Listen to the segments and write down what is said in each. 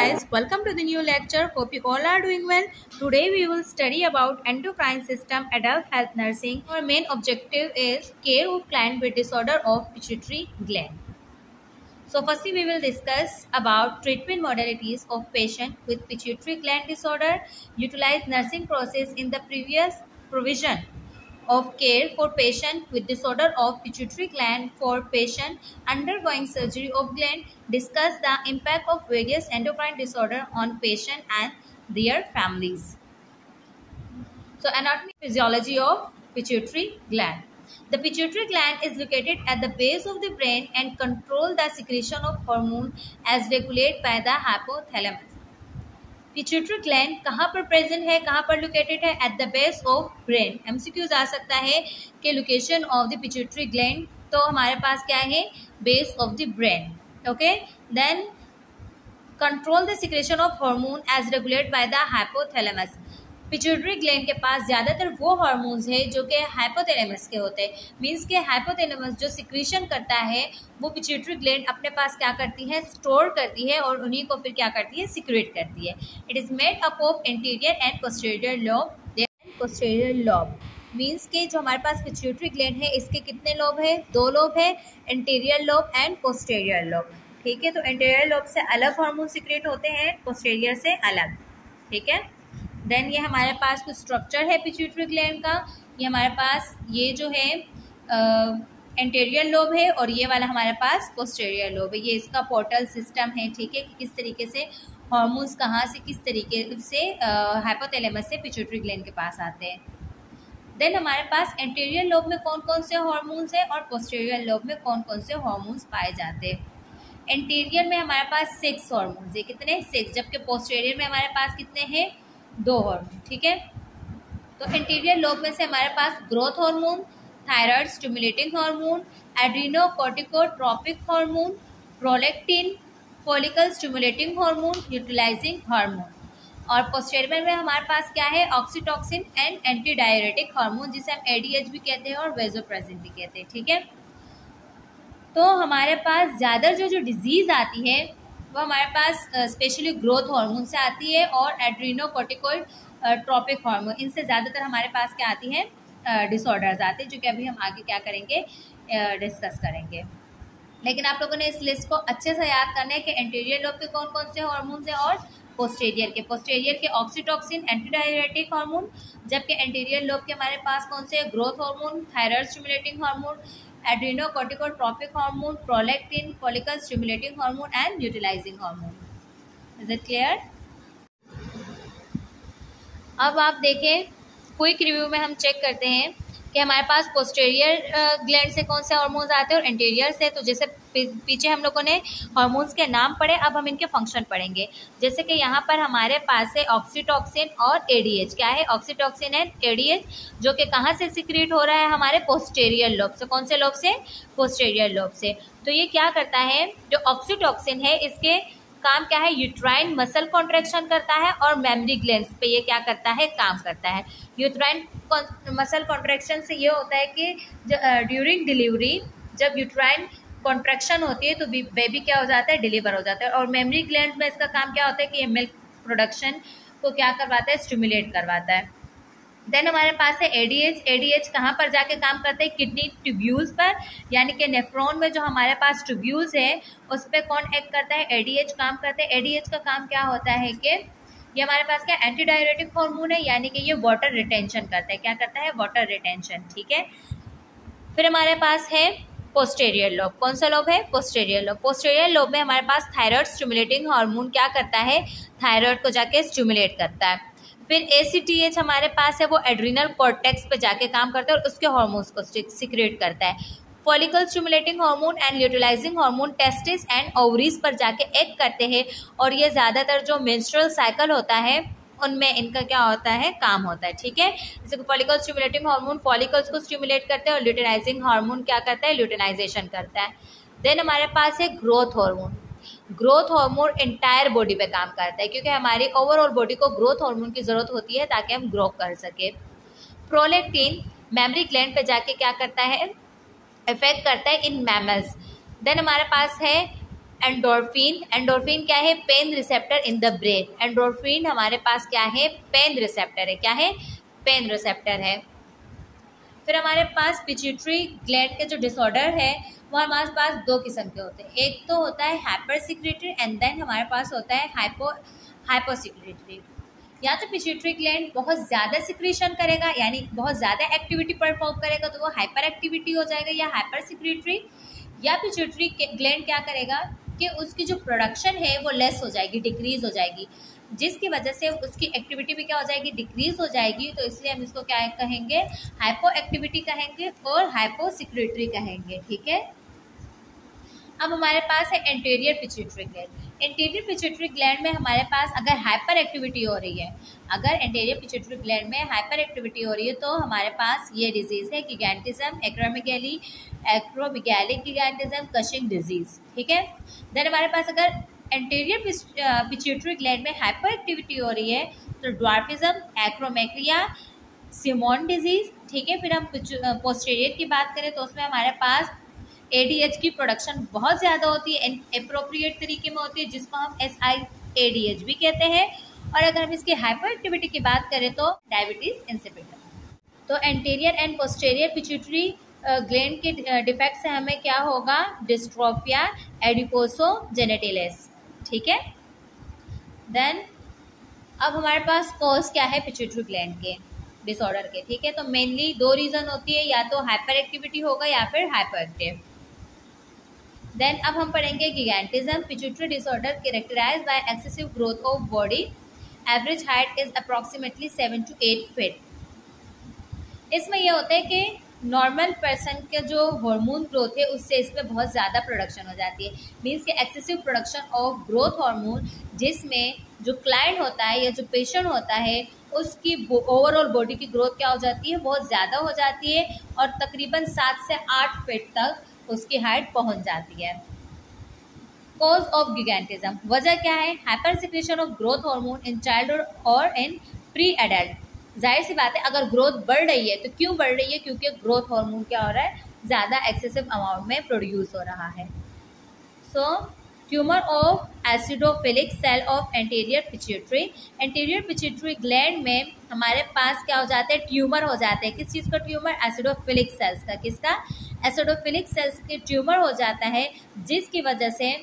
guys, welcome to the new lecture. Hope you all are doing well. Today we will study about endocrine system adult health nursing. Our main objective is care of client with disorder of pituitary gland. So firstly we will discuss about treatment modalities of patient with pituitary gland disorder, utilize nursing process in the previous provision of care for patient with disorder of pituitary gland, for patient undergoing surgery of gland, discuss the impact of various endocrine disorder on patient and their families. So anatomy and physiology of pituitary gland. The pituitary gland is located at the base of the brain and control the secretion of hormone as regulated by the hypothalamus. Pituitary gland कहाँ पर present है, कहाँ पर located है? At the base of brain. MCQs आ सकता है कि location of the pituitary gland, तो हमारे पास क्या है? Base of the brain. Okay, then control the secretion of hormone as regulated by the hypothalamus. Pituitary gland के पास ज़्यादातर वो हार्मोन्स है जो कि हाइपोथैलेमस के होते हैं. मींस के हाइपोथैलेमस जो सिक्रीशन करता है वो पिट्यूटरी ग्लैंड अपने पास क्या करती है? स्टोर करती है और उन्हीं को फिर क्या करती है? सिक्रेट करती है. It is made up of anterior and posterior lobe. Posterior lobe means के जो हमारे पास पिट्यूटरी ग्लैंड है इसके कितने लोब है? 2 लोब है, anterior lobe and posterior lobe. ठीक है, तो एंटीरियर लोब से अलग हार्मोन सिक्रेट होते हैं, पोस्टीरियर से अलग. ठीक है, देन ये हमारे पास कुछ स्ट्रक्चर है पिट्यूटरी ग्लैंड का. ये हमारे पास ये जो है एंटीरियर लोब है और ये वाला हमारे पास पोस्टीरियर लोब है. ये इसका पोर्टल सिस्टम है. ठीक है, कि किस तरीके से हार्मोन्स कहाँ से किस तरीके से हाइपोथैलेमस से पिट्यूटरी ग्लैंड के पास आते हैं. देन हमारे पास एंटीरियर लोब में कौन कौन से हार्मोन्स हैं और पोस्टीरियर लोब में कौन कौन से हार्मोन्स पाए जाते हैं. एंटीरियर में हमारे पास 6 हार्मोन्स है. कितने? 6. जबकि पोस्टीरियर में हमारे पास कितने हैं? 2 हार्मोन. ठीक है, तो एंटीरियर लोब में से हमारे पास growth hormone, thyroid stimulating hormone, adrenocorticotropic hormone, prolactin, follicle stimulating hormone, utilising hormone. और पोस्टीरियर में हमारे पास क्या है? Oxytocin and anti diuretic hormone, जिसे हम एडीएच भी कहते हैं और वेसोप्रेसिन भी कहते हैं. ठीक है, तो हमारे पास ज़्यादा जो डिजीज़ आती है वो हमारे पास स्पेशली ग्रोथ हार्मोन से आती है और एड्रीनोकोर्टिकोट्रोपिक हार्मोन. इनसे ज़्यादातर हमारे पास क्या आती है? डिसऑर्डर्स आते हैं, जो कि अभी हम आगे क्या करेंगे? डिस्कस करेंगे. लेकिन आप लोगों ने इस लिस्ट को अच्छे से याद करना है कि एंटीरियर लोब के कौन कौन से हार्मोन्स हैं और पोस्टीरियर के ऑक्सीटोसिन एंटी डायरेटिक हार्मोन, जबकि एंटीरियर लोब के हमारे पास कौन से? Growth hormone, thyroid stimulating hormone, adrenocorticotropic hormone, prolactin, follicle stimulating hormone and utilising hormone. Is it clear? अब आप देखें, क्विक रिव्यू में हम चेक करते हैं कि हमारे पास पोस्टीरियर ग्लैंड से कौन से हार्मोन्स आते हैं और एंटीरियर से. तो जैसे पीछे हम लोगों ने हार्मोन्स के नाम पढ़े, अब हम इनके फंक्शन पढ़ेंगे. जैसे कि यहाँ पर हमारे पास है ऑक्सीटोसिन और एडीएच. क्या है? ऑक्सीटोसिन एंड एडीएच, जो कि कहाँ से सिक्रीट हो रहा है? हमारे पोस्टीरियर लोब से. कौन से लोब से? पोस्टीरियर लोब से. तो ये क्या करता है? जो ऑक्सीटोसिन है इसके काम क्या है? यूट्राइन मसल कॉन्ट्रैक्शन करता है और मेमरी ग्लैंड्स पे ये क्या करता है? काम करता है. यूट्राइन मसल कॉन्ट्रैक्शन से ये होता है कि ड्यूरिंग डिलीवरी जब यूट्राइन कॉन्ट्रैक्शन होती है तो बेबी क्या हो जाता है? डिलीवर हो जाता है. और मेमरी ग्लैंड्स में इसका काम क्या होता है कि ये मिल्क प्रोडक्शन को क्या करवाता है? स्टिमुलेट करवाता है. देन हमारे पास है एडीएच. एडीएच कहाँ पर जाके काम करते हैं? किडनी ट्यूब्यूल्स पर, यानी कि नेफ्रॉन में जो हमारे पास ट्यूब्यूल्स है उस पर कौन एक्ट करता है? एडीएच काम करते हैं. एडीएच का काम क्या होता है कि ये हमारे पास क्या? एंटी डायरेटिक हार्मोन है, यानी कि ये वाटर रिटेंशन करता है. क्या करता है? Water retention. ठीक है, फिर हमारे पास है पोस्टीरियर लोब. कौन सा लोब है? Posterior lobe. पोस्टीरियर लोब में हमारे पास थायराइड स्टिमुलेटिंग हार्मोन क्या करता है? थायराइड को जाके स्टिमुलेट करता है. फिर एसीटीएच हमारे पास है, वो एड्रिनल कॉर्टेक्स पे जाके काम करता है और उसके हार्मोन्स को सिक्रेट करता है. Follicle stimulating hormone and utilising hormone testis and ovaries पर जाके एक्ट करते हैं और ये ज़्यादातर जो मेंस्ट्रुअल साइकिल होता है उनमें इनका क्या होता है? काम होता है. ठीक है, जैसे कि फॉलिकल स्टिमुलेटिंग हार्मोन फॉलिकल्स को स्टिमुलेट करते हैं और ल्यूटिनाइजिंग हार्मोन क्या करता है? ल्यूटिनाइजेशन करता है. देन हमारे पास है growth hormone. Growth hormone entire body पे काम करता है, क्योंकि हमारी ओवरऑल बॉडी को ग्रोथ हार्मोन की ज़रूरत होती है ताकि हम ग्रो कर सके. प्रोलैक्टिन मेमरी ग्लैंड पे जाके क्या करता है? इफेक्ट करता है इन मैमल्स. देन हमारे पास है एंडोर्फिन, एंडोर्फिन क्या है? Pain receptor in the brain. Endorphin हमारे पास क्या है? पेन रिसेप्टर है। क्या है? पेन रिसेप्टर है। फिर हमारे पास पिट्यूटरी ग्लैंड के जो डिसऑर्डर है वो हमारे पास दो किस्म के होते हैं। एक तो होता है हाइपर सिक्रेटरी एंड देन हमारे पास होता है हाइपोसिक्रेटरी। या तो पिट्यूटरी ग्लैंड बहुत ज़्यादा सिक्रेशन करेगा, यानी बहुत ज़्यादा एक्टिविटी परफॉर्म करेगा, तो वो हाइपर एक्टिविटी हो जाएगा या हाइपर सिक्रेटरी। या पिट्यूटरी ग्लैंड क्या करेगा कि उसकी जो प्रोडक्शन है वो लेस हो जाएगी, डिक्रीज हो जाएगी, जिसकी वजह से उसकी एक्टिविटी भी क्या हो जाएगी? डिक्रीज हो जाएगी। तो इसलिए हम इसको क्या कहेंगे? हाइपो एक्टिविटी कहेंगे और हाइपो सिक्रेटरी कहेंगे। ठीक है। अब हमारे पास है anterior pituitary gland. Anterior pituitary gland में हमारे पास अगर हाइपर एक्टिविटी हो रही है, अगर एंटीरियर पिट्यूटरी ग्लैंड में हाइपर एक्टिविटी हो रही है तो हमारे पास ये डिजीज है गिगैंटिज्म, एक्रोमेगैली गिगैंटिज्म, कशिंग डिजीज। ठीक है। देन हमारे पास अगर एंटीरियर पिट्यूटरी ग्लैंड में हाइपर एक्टिविटी हो रही है तो ड्वार्फिज्म, एक्रोमेक्रिया, सिमोन डिजीज। ठीक है। फिर हम पोस्टीरियर की बात करें तो उसमें हमारे पास एडीएच की प्रोडक्शन बहुत ज़्यादा होती है, एप्रोप्रिएट तरीके में होती है, जिसको हम SIADH भी कहते हैं। और अगर हम इसकी हाइपर एक्टिविटी की बात करें तो डायबिटीज इंसिपिडस। तो anterior and posterior pituitary gland के डिफेक्ट से हमें क्या होगा? डिस्ट्रोफिया एडिपोसोजेनेटिलिस। ठीक है। देन अब हमारे पास कॉज क्या है पिट्यूटरी ग्लैंड के डिसऑर्डर के? ठीक है। तो मेनली दो रीजन होती है, या तो हाइपर एक्टिविटी होगा या फिर हाइपर एक्टिव। देन अब हम पढ़ेंगे gigantism. Pituitary disorder characterised by excessive growth of body, average height is approximately 7 to 8 feet. इसमें यह होता है कि नॉर्मल पर्सन के जो हार्मोन ग्रोथ है उससे इसमें बहुत ज़्यादा प्रोडक्शन हो जाती है। मीन्स के excessive production of growth hormone, जिसमें जो क्लाइंट होता है या जो पेशेंट होता है उसकी ओवरऑल बॉडी की ग्रोथ क्या हो जाती है? बहुत ज़्यादा हो जाती है और तकरीबन 7 से 8 फीट तक उसकी हाइट पहुंच जाती है। कॉज ऑफ गिगैंटिज्म, वजह क्या है? Hyper secretion of growth hormone in childhood और इन प्री एडल्ट। जाहिर सी बात है, अगर ग्रोथ बढ़ रही है तो क्यों बढ़ रही है? क्योंकि ग्रोथ हार्मोन क्या हो रहा है? ज़्यादा एक्सेसिव अमाउंट में प्रोड्यूस हो रहा है। So tumour of acidophilic cell of anterior pituitary. Anterior pituitary gland में हमारे पास क्या हो जाते हैं? ट्यूमर हो जाते हैं। किस चीज़ का ट्यूमर? एसिडोफिलिक सेल्स का। किसका? एसिडोफिलिक सेल्स के ट्यूमर हो जाता है, जिसकी वजह से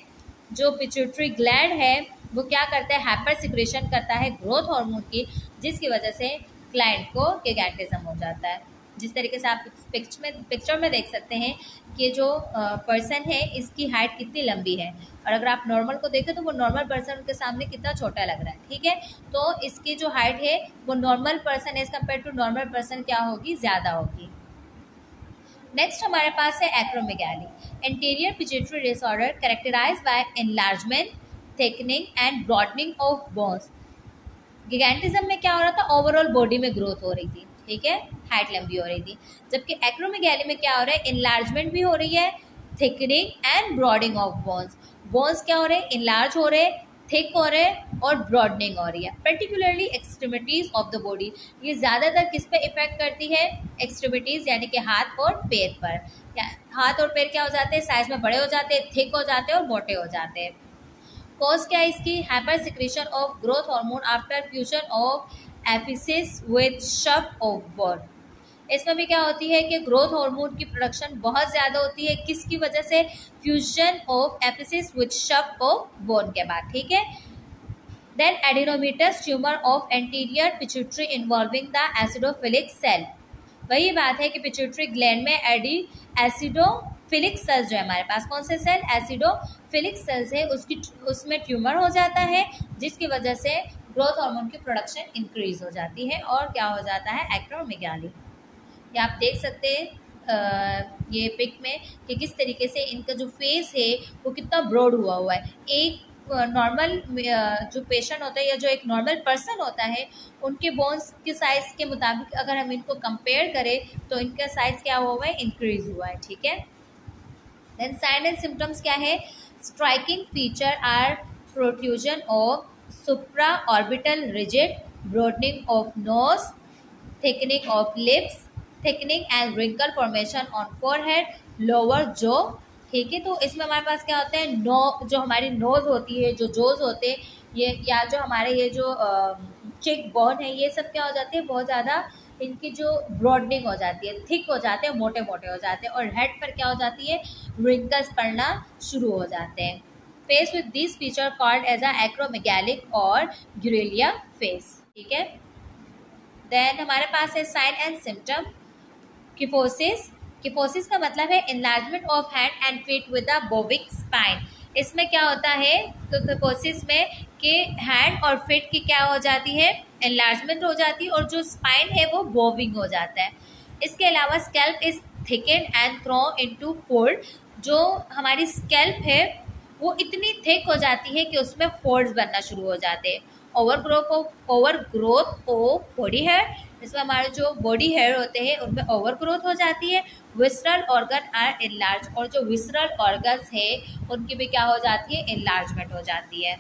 जो पिट्यूटरी ग्लैंड है वो क्या करता है? हाइपर सिक्रेशन करता है ग्रोथ हार्मोन की, जिसकी वजह से क्लाइंट को गिगैंटिज्म हो जाता है। जिस तरीके से आप पिक्चर में देख सकते हैं कि जो पर्सन है इसकी हाइट कितनी लंबी है, और अगर आप नॉर्मल को देखें तो वो नॉर्मल पर्सन के सामने कितना छोटा लग रहा है। ठीक है। तो इसकी जो हाइट है वो normal person as compare to normal person क्या होगी? ज़्यादा होगी। नेक्स्ट हमारे पास है acromegaly. Anterior pituitary disorder characterised by enlargement, thickening and broadening of bones. Gigantism में क्या हो रहा था? ओवरऑल बॉडी में ग्रोथ हो रही थी। ठीक है। हाइट लंबी हो रही थी। जबकि एक्रोमेगैली में क्या हो रहा है? इनलार्जमेंट भी हो रही है, thickening and broadening of bones. Bones क्या हो रहे हैं? इनलार्ज हो रहे, थिक हो रहे और ब्रॉडनिंग हो रही है। Particularly extremities of the body. ये ज़्यादातर किस पे इफेक्ट करती है? एक्सट्रीमिटीज, यानी कि हाथ और पैर पर। हाथ और पैर क्या हो जाते हैं? साइज में बड़े हो जाते हैं, थिक हो जाते हैं और मोटे हो जाते हैं। कॉज क्या है इसकी? Hyper secretion of growth hormone after fusion of epiphysis with shaft of bone. इसमें भी क्या होती है कि ग्रोथ हार्मोन की प्रोडक्शन बहुत ज़्यादा होती है। किसकी वजह से? Fusion of epiphysis with shaft of bone के बाद। ठीक है। Then adenomatous tumour of anterior pituitary involving the acidophilic cell. वही बात है कि पिट्यूटरी ग्लैंड में एसिडोफिलिक सेल्स जो है हमारे पास, कौन से सेल? एसिडोफिलिक सेल्स है, उसमें ट्यूमर हो जाता है, जिसकी वजह से ग्रोथ हार्मोन की प्रोडक्शन इंक्रीज हो जाती है और क्या हो जाता है? एक्रोमेगैली। ये आप देख सकते हैं ये पिक में कि किस तरीके से इनका जो फेस है वो कितना ब्रॉड हुआ है। एक नॉर्मल जो पेशेंट होता है या जो एक नॉर्मल पर्सन होता है उनके बोन्स के साइज के मुताबिक अगर हम इनको कंपेयर करें तो इनका साइज क्या हुआ है? इंक्रीज हुआ है। ठीक है। देन साइन एंड सिम्टम्स क्या है? Striking feature are protrusion of supra orbital rigid, broadening of nose, thickening of lips, thickening and wrinkle formation on forehead, lower jaw, ठीक है। तो इसमें हमारे पास क्या होता है, जो हमारी नोज होती है, जो जोज होते हैं ये, या जो हमारे ये जो चिक बोन है, ये सब क्या हो जाते हैं, बहुत ज़्यादा इनकी जो ब्रॉडनिंग हो जाती है, थिक हो जाते हैं, मोटे मोटे हो जाते हैं, और हेड पर क्या हो जाती है, रिंकल्स पड़ना शुरू हो जाते हैं। Face with this feature called as a acromegalic or gorilla face. ठीक है। देन हमारे पास है sign and symptom. Kyphosis. Kyphosis का मतलब है enlargement of hand and feet with a बोविक स्पाइन। इसमें क्या होता है, तो किफोसिस में कि हैंड और फीट की क्या हो जाती है, enlargement हो जाती है, और जो स्पाइन है वो बोविंग हो जाता है। इसके अलावा scalp is thickened and throw into fold. जो हमारी स्कैल्प है वो इतनी थिक हो जाती है कि उसमें फोल्ड्स बनना शुरू हो जाते हैं। Overgrowth of body hair. इसमें हमारे जो बॉडी हेयर होते हैं उनमें ओवर ग्रोथ हो जाती है। Visceral organ are enlarge. और जो विसरल ऑर्गन्स है उनकी भी क्या हो जाती है, इनलार्जमेंट हो जाती है।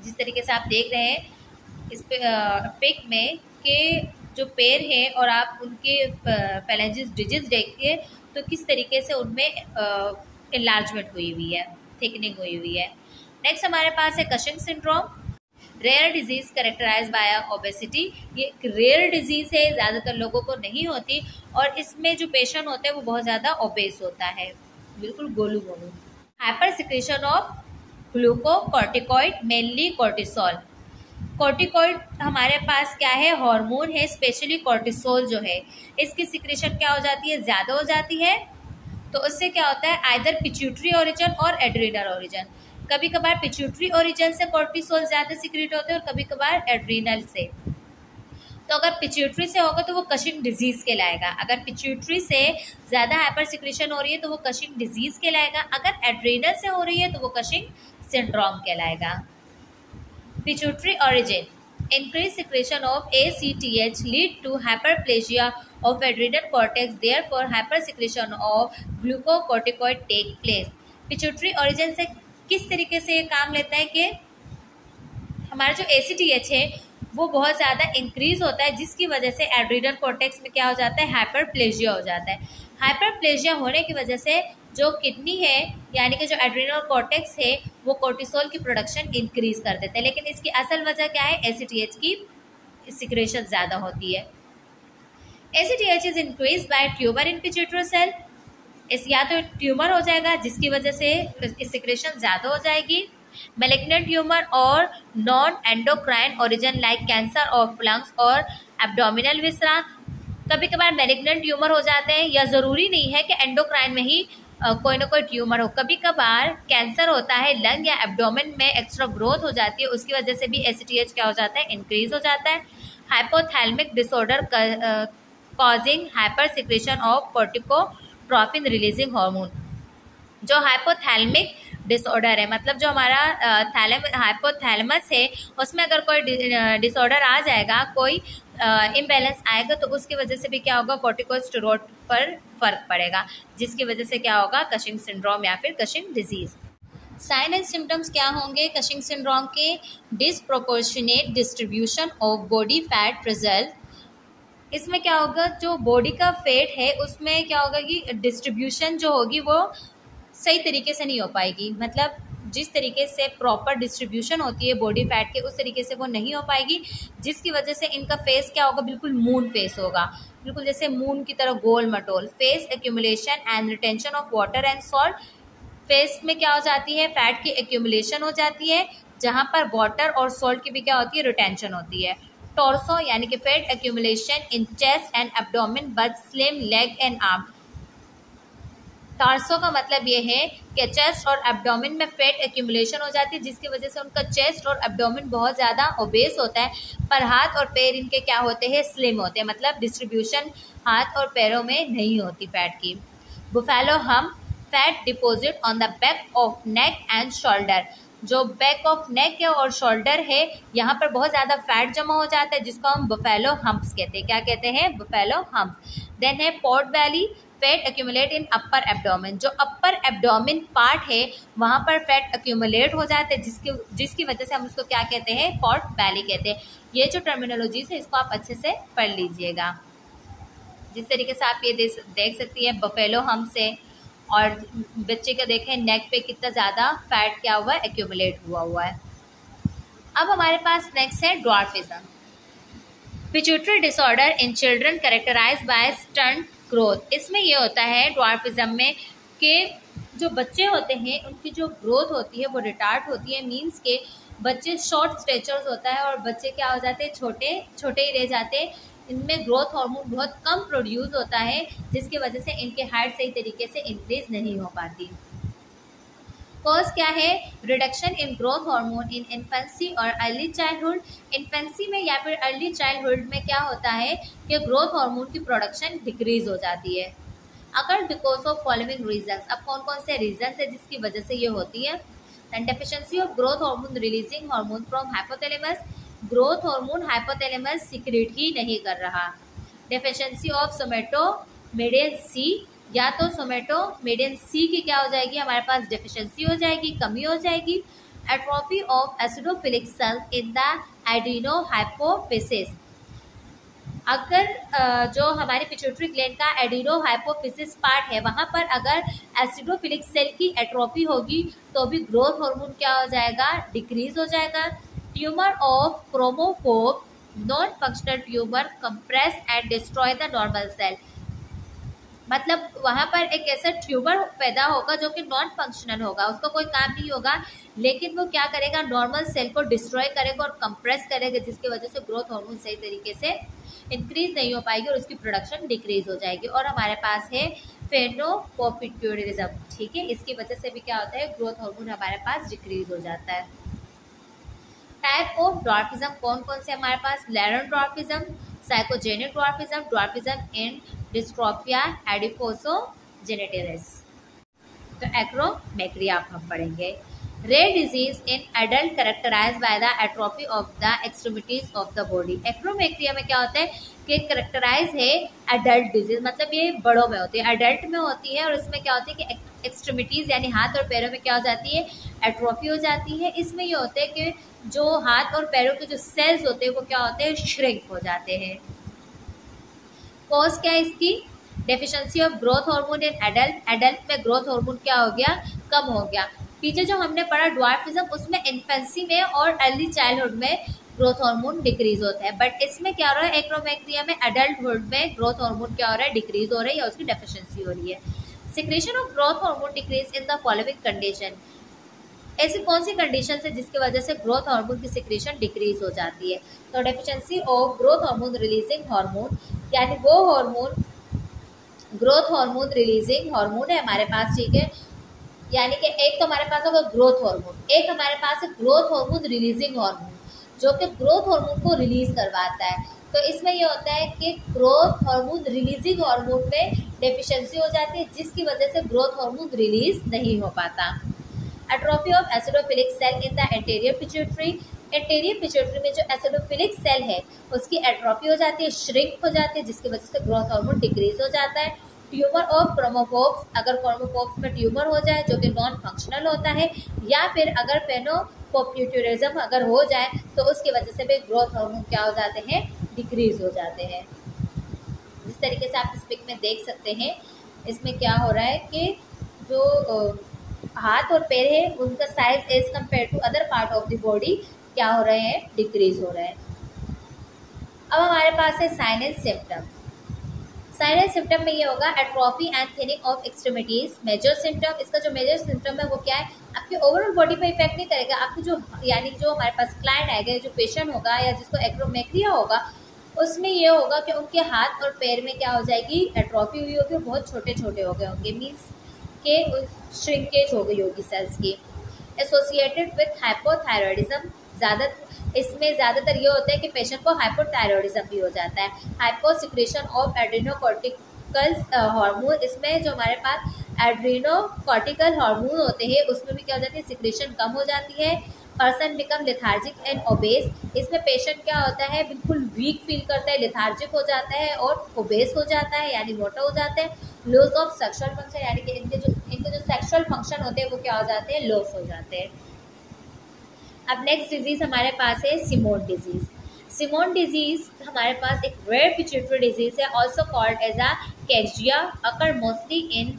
जिस तरीके से आप देख रहे हैं इस पिक में कि जो पैर है और आप उनके फेलेंजिस डिजिट्स देखिए तो किस तरीके से उनमें इनलार्जमेंट हुई हुई है, थिकनिंग हुई हुई है। नेक्स्ट हमारे पास है Cushing syndrome. Rare disease characterise by obesity. ये एक रेयर डिजीज है, ज़्यादातर लोगों को नहीं होती, और इसमें जो पेशेंट होते हैं वो बहुत ज़्यादा ओबेस होता है, बिल्कुल Golu Golu. Hyper secretion of glucocorticoid, mainly cortisol. Corticoid हमारे पास क्या है, हार्मोन है, स्पेशली कॉर्टिसोल जो है, इसकी सिक्रेशन क्या हो जाती है, ज़्यादा हो जाती है। तो उससे क्या होता है, आइदर पिट्यूटरी ओरिजिन और एड्रीनल ओरिजिन। कभी कभार पिट्यूटरी ओरिजिन से कॉर्टिसोल ज़्यादा सिक्रेट होते हैं और कभी कभार एड्रीनल से। तो अगर पिट्यूटरी से होगा तो वो कशिंग डिजीज कहलाएगा। अगर पिट्यूटरी से ज़्यादा हाइपर सिक्रेशन हो रही है तो वो कशिंग डिजीज कहलाएगा। अगर एड्रीनल से हो रही है तो वो कशिंग सिंड्रोम कहलाएगा। Pituitary origin. Increased secretion of ACTH lead to hyperplasia of adrenal cortex. Therefore, hypersecretion of glucocorticoid take place. Pituitary origin से किस तरीके से ये काम लेता है कि हमारा जो ACTH है वो बहुत ज़्यादा इंक्रीज होता है, जिसकी वजह से एड्रीनल कॉर्टेक्स में क्या हो जाता है, हाइपरप्लेजिया हो जाता है। हाइपरप्लेजिया होने की वजह से जो किडनी है यानी कि जो एड्रीनल कॉर्टेक्स है वो कोर्टिसोल की प्रोडक्शन इंक्रीज कर देते हैं, लेकिन इसकी असल वजह क्या है, एसीटीएच की सिक्रेशन ज़्यादा होती है। ACTH is increase by tumour in pituitary cell. इस या तो ट्यूमर हो जाएगा जिसकी वजह से सिक्रेशन ज़्यादा हो जाएगी, मेलिग्नेंट ट्यूमर और non endocrine origin like cancer of lungs और एब्डोमिनल विसरा। कभी कभार मेलिग्नेंट ट्यूमर हो जाते हैं, या ज़रूरी नहीं है कि एंडोक्राइन में ही कोई ना कोई ट्यूमर हो। कभी कभार कैंसर होता है, लंग या एब्डोमेन में एक्स्ट्रा ग्रोथ हो जाती है, उसकी वजह से भी एसीटीएच क्या हो जाता है, इंक्रीज हो जाता है। Hypothalamic disorder causing hyper secretion of corticotropin releasing hormone. जो हाइपोथैलेमिक डिसऑर्डर है, मतलब जो हमारा हाइपोथैलेमस है उसमें अगर कोई डिसऑर्डर आ जाएगा, कोई इम्बैलेंस आएगा, तो उसकी वजह से भी क्या होगा, कॉर्टिकोस्टेरॉइड पर फर्क पड़ेगा, जिसकी वजह से क्या होगा, कशिंग सिंड्रोम या फिर Cushing disease. Sign and symptoms क्या होंगे कशिंग सिंड्रोम के, disproportionate distribution of body fat result. इसमें क्या होगा, जो बॉडी का फैट है उसमें क्या होगा कि डिस्ट्रीब्यूशन जो होगी वो सही तरीके से नहीं हो पाएगी, मतलब जिस तरीके से प्रॉपर डिस्ट्रीब्यूशन होती है बॉडी फैट के उस तरीके से वो नहीं हो पाएगी, जिसकी वजह से इनका फेस क्या होगा, बिल्कुल मून फेस होगा, बिल्कुल जैसे मून की तरह गोल मटोल। Face accumulation and retention of water and salt. Face में क्या हो जाती है, फैट की एक्यूमुलेशन हो जाती है, जहाँ पर वाटर और सॉल्ट की भी क्या होती है, रिटेंशन होती है। टॉर्सो यानी कि fat accumulation in chest and abdomen but slim leg and arm. Torso का मतलब ये है कि चेस्ट और एब्डोमेन में फैट एक्यूमुलेशन हो जाती है, जिसकी वजह से उनका चेस्ट और एब्डोमेन बहुत ज़्यादा ओबेस होता है, पर हाथ और पैर इनके क्या होते हैं, स्लिम होते हैं, मतलब डिस्ट्रीब्यूशन हाथ और पैरों में नहीं होती फैट की। बुफेलो हम, fat deposit on the back of neck and shoulder. जो बैक ऑफ नेक है और शोल्डर है यहाँ पर बहुत ज़्यादा फैट जमा हो जाता है, जिसको हम बुफेलो हम्प्स कहते हैं। क्या कहते हैं, बुफेलो हम्प्स। देन है pot belly, fat accumulate in upper abdomen. जो अपर एब्डोमेन पार्ट है वहाँ पर फैट एक्यूमुलेट हो जाते हैं, जिसकी वजह से हम उसको क्या कहते हैं, पोर्ट बैली कहते हैं। ये जो टर्मिनोलॉजीज है इसको आप अच्छे से पढ़ लीजिएगा। जिस तरीके से आप ये देख सकती है बफेलो हम्प्स है, और बच्चे का देखें नेक पे कितना ज़्यादा फैट क्या हुआ है, एक्यूमुलेट हुआ है। अब हमारे पास नेक्स्ट है dwarfism. Pituitary disorder in children characterised by stunt growth. इसमें ये होता है ड्वार्फिज्म में कि जो बच्चे होते हैं उनकी जो ग्रोथ होती है वो रिटार्ड होती है, मींस के बच्चे शॉर्ट स्टेचर्स होता है और बच्चे क्या हो जाते हैं, छोटे छोटे ही रह जाते हैं। इनमें ग्रोथ हार्मोन बहुत कम प्रोड्यूस होता है, जिसकी वजह से इनके हाइट सही तरीके से इंक्रीज नहीं हो पाती। कॉज क्या है, reduction in growth hormone in infancy और अर्ली चाइल्डहुड। इन्फेंसी में या फिर अर्ली चाइल्डहुड में क्या होता है कि ग्रोथ हार्मोन की प्रोडक्शन डिक्रीज हो जाती है। अगर बिकॉज ऑफ फॉलोइंग रीजंस, अब कौन कौन से रीजंस है जिसकी वजह से ये होती है। Then deficiency of growth hormone releasing hormone from hypothalamus. Growth hormone hypothalamus secrete ही नहीं कर रहा। डेफिशिएंसी ऑफ सोमेटोमेडियन सी, या तो सोमेटोमेडियन सी की क्या हो जाएगी, हमारे पास डेफिशिएंसी हो जाएगी, कमी हो जाएगी। Atrophy of acidophilic cell in the adreno hypophysis. अगर जो हमारे पिट्यूटरी ग्लैंड का एडिनो हाइपोफिसिस पार्ट है वहां पर अगर एसिडोफिलिक सेल की एट्रोफी होगी तो भी ग्रोथ हार्मोन क्या हो जाएगा, डिक्रीज हो जाएगा। Tumour of chromophobe non functional tumour compress and destroy the normal cell. मतलब वहां पर एक ऐसा ट्यूमर पैदा होगा जो कि नॉन फंक्शनल होगा, उसका कोई काम नहीं होगा, लेकिन वो क्या करेगा, नॉर्मल सेल को डिस्ट्रॉय करेगा और कंप्रेस करेगा, जिसकी वजह से ग्रोथ हार्मोन सही तरीके से इंक्रीज नहीं हो पाएगी और उसकी प्रोडक्शन डिक्रीज हो जाएगी। और हमारे पास है फेनोपोपिट्यूरिज्म, ठीक है, इसकी वजह से भी क्या होता है, ग्रोथ हार्मोन हमारे पास डिक्रीज हो जाता है। टाइप ऑफ ड्वार्फिज्म कौन कौन से हमारे पास, Laron dwarfism, psychogenic dwarfism, dwarfism in dystrophia adiposogenitalis. तो एक्रोमेक्रिया आप हम पढ़ेंगे। Rare disease in adult characterised by the atrophy of the extremities of the body. Acromicria में क्या होता है कि कैरेक्टराइज है एडल्ट डिजीज, मतलब ये बड़ों में होती है, एडल्ट में होती है, और इसमें क्या होती है कि एक्सट्रीमिटीज यानी हाथ और पैरों में क्या हो जाती है, एट्रोफी हो जाती है। इसमें ये होता है कि जो हाथ और पैरों के जो सेल्स होते हैं वो क्या होते हैं, श्रिंक हो जाते हैं। कॉज क्या है इसकी, deficiency of growth hormone in adult. Adult में ग्रोथ हार्मोन क्या हो गया, कम हो गया। पीछे जो हमने पढ़ा ड्वार्फिज्म उसमें इन्फेंसी में और अर्ली चाइल्डहुड में ग्रोथ हार्मोन डिक्रीज होता है, बट इसमें क्या हो रहा है, एक्रोमेक्रिया में एडल्टहुड में ग्रोथ हार्मोन क्या हो रहा है, डिक्रीज हो रहा है या उसकी डेफिशिएंसी हो रही है। Secretion of growth hormone decrease in the following condition. ऐसी कौन सी कंडीशन है जिसकी वजह से ग्रोथ हार्मोन की सिक्रेशन डिक्रीज हो जाती है। तो deficiency of growth hormone releasing hormone, यानी वो hormone growth hormone releasing hormone है हमारे पास, ठीक है, यानी कि एक तो हमारे पास होगा ग्रोथ हार्मोन, एक हमारे पास है ग्रोथ हार्मोन रिलीजिंग हार्मोन जो कि ग्रोथ हार्मोन को रिलीज करवाता है। तो इसमें यह होता है कि ग्रोथ हार्मोन रिलीजिंग हार्मोन में डेफिशिएंसी हो जाती है, जिसकी वजह से ग्रोथ हार्मोन रिलीज नहीं हो पाता। Atrophy of acidophilic cell in the anterior pituitary. Anterior pituitary में जो एसिडोफिलिक सेल है उसकी एट्रोफी हो जाती है, श्रिंक हो जाती है, जिसकी वजह से ग्रोथ हार्मोन डिक्रीज हो जाता है। ट्यूमर ऑफ क्रोमोफोब्स, अगर क्रोमोफोब्स में ट्यूमर हो जाए जो कि नॉन फंक्शनल होता है, या फिर अगर फेनोपोपिट्यूरिज्म अगर हो जाए तो उसकी वजह से भी ग्रोथ हार्मोन क्या हो जाते हैं, डिक्रीज हो जाते हैं। जिस तरीके से आप इस पिक में देख सकते हैं, इसमें क्या हो रहा है कि जो हाथ और पैर है उनका size as compare to other part of the body क्या हो रहे हैं, डिक्रीज हो रहे हैं। अब हमारे पास है साइनस सिम्टम। साइनस सिम्टम में ये होगा atrophy and thinning of extremities. Major symptom, इसका जो मेजर सिम्टम है वो क्या है, आपके ओवरऑल बॉडी पे इफेक्ट नहीं करेगा, आपकी जो यानी जो हमारे पास क्लाइंट आएगा, जो पेशेंट होगा या जिसको एक्रोमेक्रिया होगा, उसमें ये होगा कि उनके हाथ और पैर में क्या हो जाएगी, एट्रोफी हुई होगी, बहुत छोटे छोटे हो गए होंगे, मीन्स के श्रिंकेज हो गई होगी सेल्स की। एसोसिएटेड विथ हाइपोथायरॉयडिज्म, इसमें ज़्यादातर ये होता है कि पेशेंट को हाइपोथायरॉयडिज्म भी हो जाता है। हाइपोसिक्रेशन ऑफ एड्रीनोकॉर्टिकल हार्मोन, इसमें जो हमारे पास एड्रीनोकॉर्टिकल हार्मोन होते हैं उसमें भी क्या हो जाती है, सिक्रेशन कम हो जाती है। Person become lethargic and obese, इसमें पेशेंट क्या होता है, बिल्कुल वीक फील करता है, लेथार्जिक हो जाता है और ओबेस हो जाता है यानी मोटा हो जाता है। लॉस ऑफ सेक्सुअल फंक्शन, यानी कि इनके जो सेक्सुअल फंक्शन होते हैं वो क्या हो जाते हैं, लॉस हो जाते हैं। अब नेक्स्ट डिजीज हमारे पास है सिमोन डिजीज। सिमोन डिजीज हमारे पास एक रेयर पिट्यूटरी डिजीज है, also called as a cachexia, occur mostly in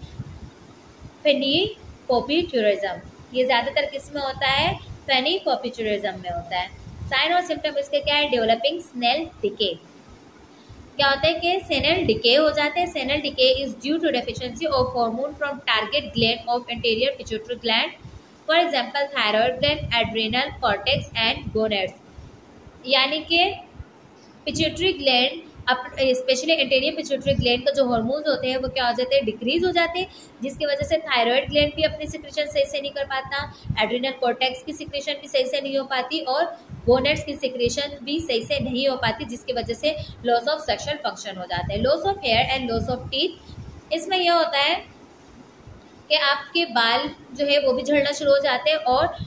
panhypopituitarism, ये ज़्यादातर किस में होता है? फेनिपोपिट्यूरिज्म में होता है। साइन और सिम्टम इसके क्या है? डेवलपिंग स्नेल डिके, क्या होता है कि सेनल डिके हो जाते हैं। Senile decay is due to deficiency of hormone from target gland of anterior pituitary gland, for example thyroid gland, adrenal cortex and gonads. यानी कि pituitary gland, specially anterior pituitary gland का जो हार्मोन्स होते हैं वो क्या हो जाते हैं? डिक्रीज हो जाते हैं, जिसकी वजह से थायराइड ग्लैंड भी अपनी सिक्रेशन सही से नहीं कर पाता, एड्रिनल कॉर्टेक्स की सिक्रेशन भी सही से नहीं हो पाती और गोनेड्स की सिक्रेशन भी सही से नहीं हो पाती, जिसकी वजह से लॉस ऑफ सेक्सुअल फंक्शन हो जाता है। Loss of hair and loss of teeth, इसमें यह होता है कि आपके बाल जो है वो भी झड़ना शुरू हो जाते हैं और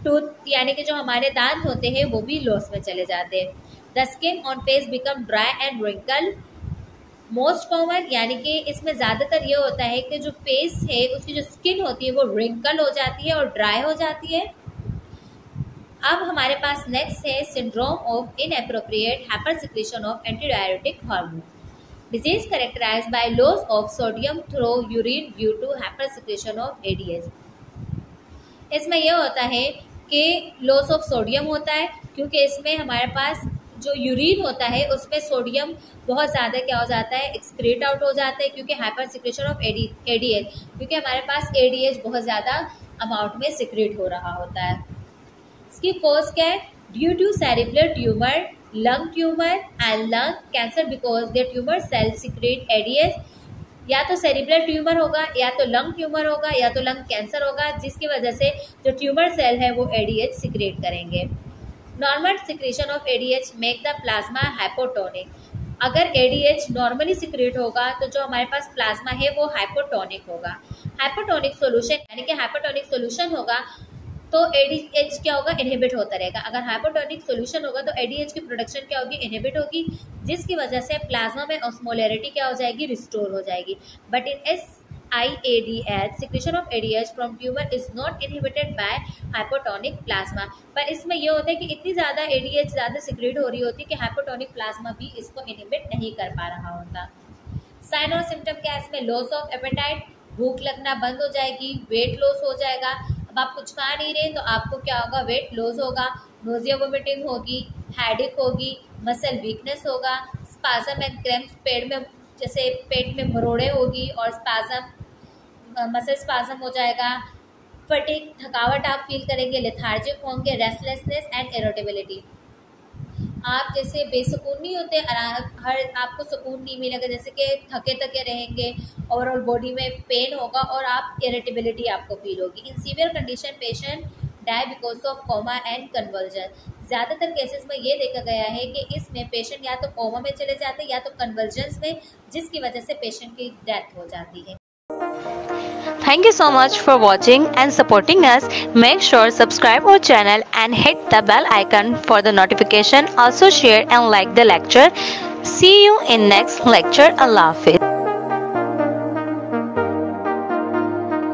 टूथ यानी कि जो हमारे दांत होते हैं वो भी लॉस में चले जाते हैं। The skin on face become dry and wrinkle, most common, यानी कि इसमें ज़्यादातर ये होता है कि जो फेस है उसकी जो स्किन होती है वो रिंकल हो जाती है और ड्राई हो जाती है। अब हमारे पास नेक्स्ट है syndrome of inappropriate hyper secretion of antidiuretic hormone, disease characterised by loss of sodium through urine due to hyper secretion of ADH. इसमें यह होता है कि लॉस ऑफ सोडियम होता है, क्योंकि इसमें हमारे पास जो यूरिन होता है उसमें सोडियम बहुत ज़्यादा क्या हो जाता है? एक्सक्रीट आउट हो जाता है, क्योंकि हाइपर सिक्रेशन ऑफ एडीएच, क्योंकि हमारे पास एडीएच बहुत ज़्यादा अमाउंट में सिक्रेट हो रहा होता है। इसकी कॉज क्या है? Due to cerebral tumour, lung tumour and lung cancer, because the tumour cell secrete ADH. या तो सेरिब्रल ट्यूमर होगा, या तो लंग ट्यूमर होगा, या तो लंग कैंसर होगा, जिसकी वजह से जो ट्यूमर सेल है वो एडीएच सिक्रेट करेंगे। Normal secretion of ADH make the plasma hypotonic, अगर एडीएच नॉर्मली सिक्रेट होगा तो जो हमारे पास प्लाज्मा है वो हाइपोटोनिक होगा। हाइपोटोनिक सोल्यूशन यानी कि हाइपोटोनिक सोल्यूशन होगा तो एडीएच क्या होगा? इनहिबिट होता रहेगा। अगर हाइपोटोनिक सोल्यूशन होगा तो एडीएच की प्रोडक्शन क्या होगी? इनहिबिट होगी, जिसकी वजह से प्लाज्मा में ऑस्मोलैरिटी क्या हो जाएगी? रिस्टोर हो जाएगी। But in SIADH secretion of ADH from tumor is not inhibited by hypotonic plasma, पर इसमें यह होता है कि इतनी ज़्यादा ADH ज़्यादा सिक्रेट हो रही होती है कि हाइपोटोनिक प्लाज्मा भी इसको इनहिबिट नहीं कर पा रहा होता। साइन और सिम्टम क्या है इसमें? लॉस ऑफ एपेटाइट, भूख लगना बंद हो जाएगी, वेट लॉस हो जाएगा। अब आप कुछ खा नहीं रहे तो आपको क्या होगा? वेट लॉस होगा, नोजिया वोमिटिंग होगी, हेडेक होगी, मसल वीकनेस होगा, स्पाज़म एंड क्रैम्प्स, पेट में जैसे पेट में मरोड़े होगी और स्पाज़म मसल स्पाज़म हो जाएगा, फटीग थकावट आप फील करेंगे, लेथार्जिक होंगे, रेस्टलेसनेस एंड इरिटेबिलिटी। आप जैसे बेसुकून नहीं होते, हर आपको सुकून नहीं मिलेगा, जैसे कि थके थके रहेंगे, ओवरऑल बॉडी में पेन होगा और आप इरिटेबिलिटी आपको फील होगी। In severe condition patient die because of coma and convulsion. ज़्यादातर केसेस में ये देखा गया है कि इसमें पेशेंट या तो कोमा में चले जाते हैं या तो कन्वर्जन्स में, जिसकी वजह से पेशेंट की डेथ हो जाती है। Thank you so much for watching and supporting us. Make sure subscribe our channel and hit the bell icon for the notification. Also share and like the lecture. See you in next lecture. Allah Hafiz.